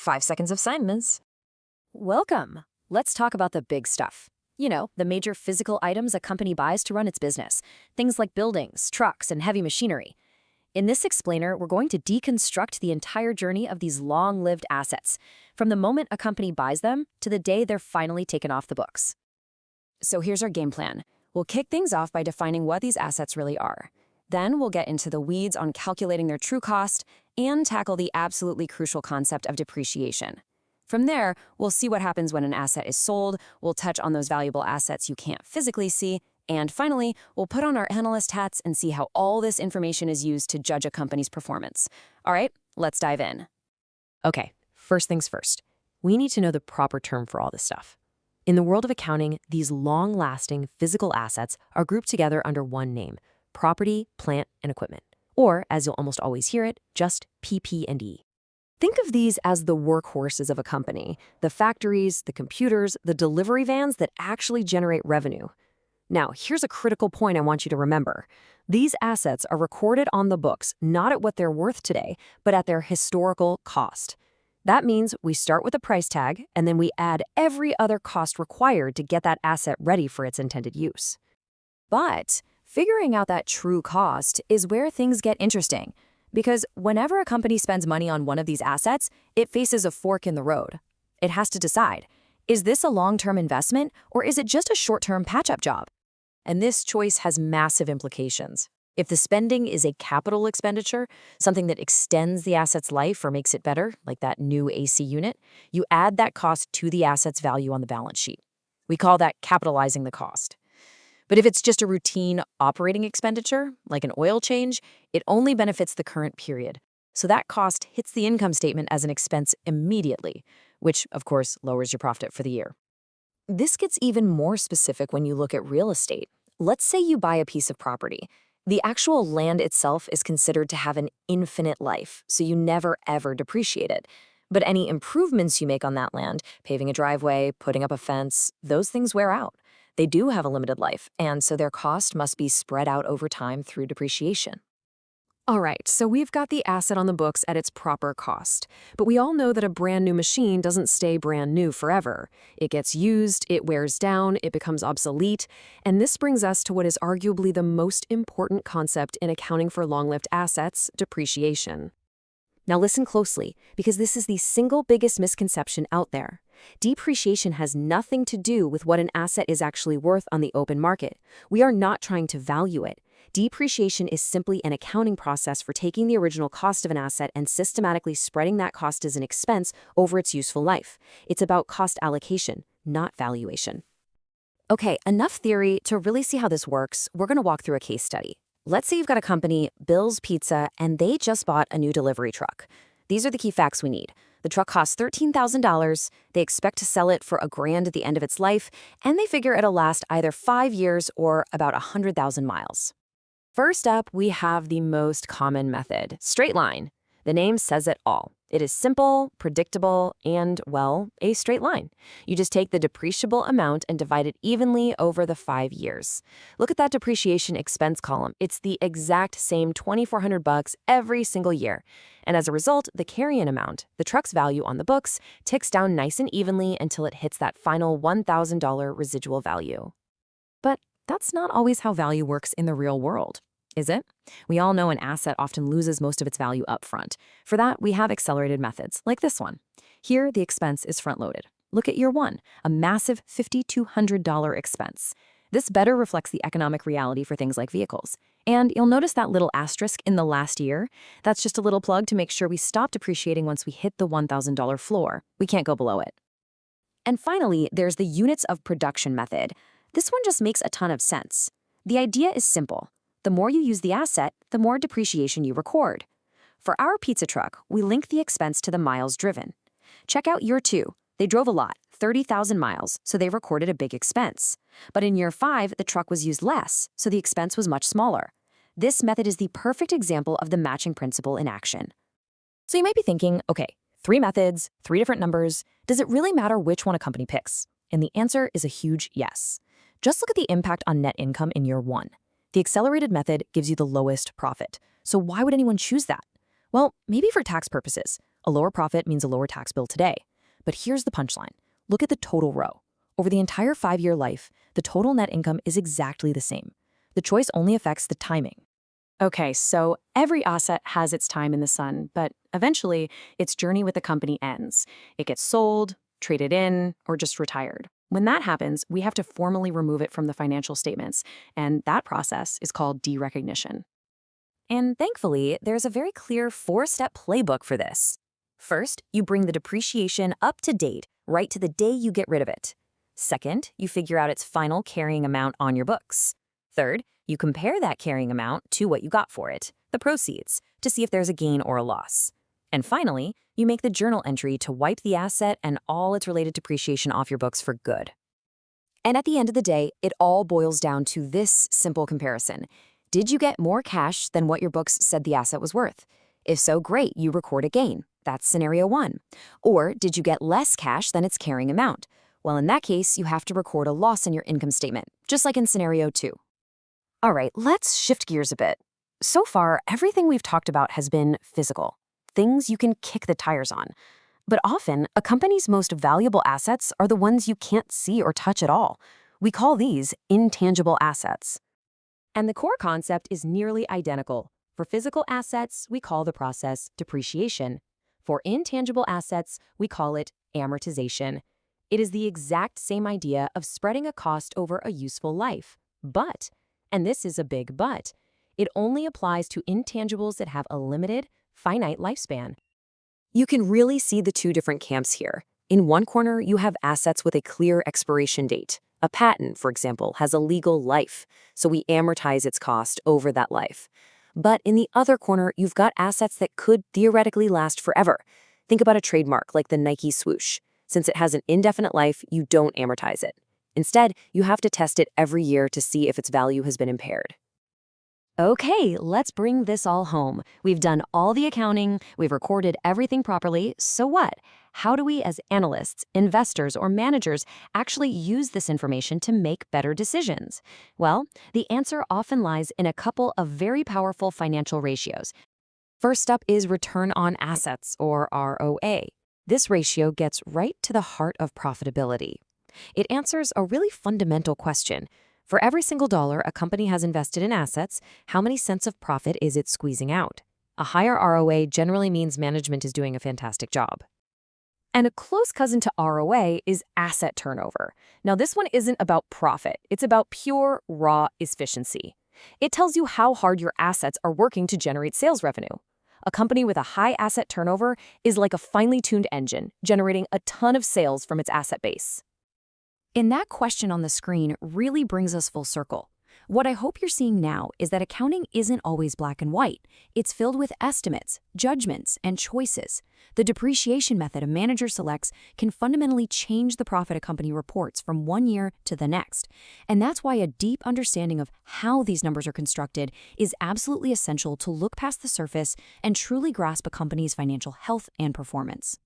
5 seconds of silence. Welcome. Let's talk about the big stuff. The major physical items a company buys to run its business. Things like buildings, trucks, and heavy machinery. In this explainer, we're going to deconstruct the entire journey of these long-lived assets, from the moment a company buys them to the day they're finally taken off the books. So here's our game plan. We'll kick things off by defining what these assets really are. Then we'll get into the weeds on calculating their true cost and tackle the absolutely crucial concept of depreciation. From there, we'll see what happens when an asset is sold, we'll touch on those valuable assets you can't physically see, and finally, we'll put on our analyst hats and see how all this information is used to judge a company's performance. All right, let's dive in. Okay, first things first. We need to know the proper term for all this stuff. In the world of accounting, these long-lasting physical assets are grouped together under one name: property, plant, and equipment. Or, as you'll almost always hear it, just PP&E. Think of these as the workhorses of a company, the factories, the computers, the delivery vans that actually generate revenue. Now, here's a critical point I want you to remember. These assets are recorded on the books not at what they're worth today, but at their historical cost. That means we start with a price tag, and then we add every other cost required to get that asset ready for its intended use. But figuring out that true cost is where things get interesting. Because whenever a company spends money on one of these assets, it faces a fork in the road. It has to decide, is this a long-term investment or is it just a short-term patch-up job? And this choice has massive implications. If the spending is a capital expenditure, something that extends the asset's life or makes it better, like that new AC unit, you add that cost to the asset's value on the balance sheet. We call that capitalizing the cost. But if it's just a routine operating expenditure, like an oil change, it only benefits the current period. So that cost hits the income statement as an expense immediately, which, of course, lowers your profit for the year. This gets even more specific when you look at real estate. Let's say you buy a piece of property. The actual land itself is considered to have an infinite life, so you never ever depreciate it. But any improvements you make on that land, paving a driveway, putting up a fence, those things wear out. They do have a limited life, and so their cost must be spread out over time through depreciation. All right, so we've got the asset on the books at its proper cost. But we all know that a brand new machine doesn't stay brand new forever. It gets used, it wears down, it becomes obsolete. And this brings us to what is arguably the most important concept in accounting for long-lived assets: depreciation. Now listen closely, because this is the single biggest misconception out there. Depreciation has nothing to do with what an asset is actually worth on the open market. We are not trying to value it. Depreciation is simply an accounting process for taking the original cost of an asset and systematically spreading that cost as an expense over its useful life. It's about cost allocation, not valuation. Okay, enough theory. To really see how this works, we're going to walk through a case study. Let's say you've got a company, Bill's Pizza, and they just bought a new delivery truck. These are the key facts we need. The truck costs $13,000, they expect to sell it for $1,000 at the end of its life, and they figure it'll last either 5 years or about 100,000 miles. First up, we have the most common method: straight line. The name says it all. It is simple, predictable, and, well, a straight line. You just take the depreciable amount and divide it evenly over the 5 years. Look at that depreciation expense column. It's the exact same $2,400 every single year. And as a result, the carry-in amount, the truck's value on the books, ticks down nice and evenly until it hits that final $1,000 residual value. But that's not always how value works in the real world, is it? We all know an asset often loses most of its value up front. For that, we have accelerated methods, like this one. Here, the expense is front-loaded. Look at year one, a massive $5,200 expense. This better reflects the economic reality for things like vehicles. And you'll notice that little asterisk in the last year. That's just a little plug to make sure we stop depreciating once we hit the $1,000 floor. We can't go below it. And finally, there's the units of production method. This one just makes a ton of sense. The idea is simple. The more you use the asset, the more depreciation you record. For our pizza truck, we link the expense to the miles driven. Check out year 2. They drove a lot, 30,000 miles, so they recorded a big expense. But in year 5, the truck was used less, so the expense was much smaller. This method is the perfect example of the matching principle in action. So you might be thinking, okay, 3 methods, 3 different numbers. Does it really matter which one a company picks? And the answer is a huge yes. Just look at the impact on net income in year 1. The accelerated method gives you the lowest profit. So why would anyone choose that? Well, maybe for tax purposes. A lower profit means a lower tax bill today. But here's the punchline. Look at the total row. Over the entire 5-year life, the total net income is exactly the same. The choice only affects the timing. Okay, so every asset has its time in the sun, but eventually its journey with the company ends. It gets sold, traded in, or just retired. When that happens, we have to formally remove it from the financial statements, and that process is called derecognition. And thankfully, there's a very clear 4-step playbook for this. First, you bring the depreciation up to date, right to the day you get rid of it. Second, you figure out its final carrying amount on your books. Third, you compare that carrying amount to what you got for it, the proceeds, to see if there's a gain or a loss. And finally, you make the journal entry to wipe the asset and all its related depreciation off your books for good. And at the end of the day, it all boils down to this simple comparison. Did you get more cash than what your books said the asset was worth? If so, great, you record a gain. That's scenario 1. Or did you get less cash than its carrying amount? Well, in that case, you have to record a loss in your income statement, just like in scenario 2. All right, let's shift gears a bit. So far, everything we've talked about has been physical, things you can kick the tires on. But often, a company's most valuable assets are the ones you can't see or touch at all. We call these intangible assets. And the core concept is nearly identical. For physical assets, we call the process depreciation. For intangible assets, we call it amortization. It is the exact same idea of spreading a cost over a useful life. But, and this is a big but, it only applies to intangibles that have a limited, finite lifespan. You can really see the two different camps here. In one corner, you have assets with a clear expiration date. A patent, for example, has a legal life, so we amortize its cost over that life. But in the other corner, you've got assets that could theoretically last forever. Think about a trademark like the Nike swoosh. Since it has an indefinite life, you don't amortize it. Instead, you have to test it every year to see if its value has been impaired. Okay, let's bring this all home. We've done all the accounting, we've recorded everything properly, so what? How do we as analysts, investors, or managers actually use this information to make better decisions? Well, the answer often lies in a couple of very powerful financial ratios. First up is return on assets, or ROA. This ratio gets right to the heart of profitability. It answers a really fundamental question. For every single dollar a company has invested in assets, how many cents of profit is it squeezing out? A higher ROA generally means management is doing a fantastic job. And a close cousin to ROA is asset turnover. Now, this one isn't about profit. It's about pure, raw efficiency. It tells you how hard your assets are working to generate sales revenue. A company with a high asset turnover is like a finely tuned engine, generating a ton of sales from its asset base. And that question on the screen really brings us full circle. What I hope you're seeing now is that accounting isn't always black and white. It's filled with estimates, judgments, and choices. The depreciation method a manager selects can fundamentally change the profit a company reports from one year to the next. And that's why a deep understanding of how these numbers are constructed is absolutely essential to look past the surface and truly grasp a company's financial health and performance.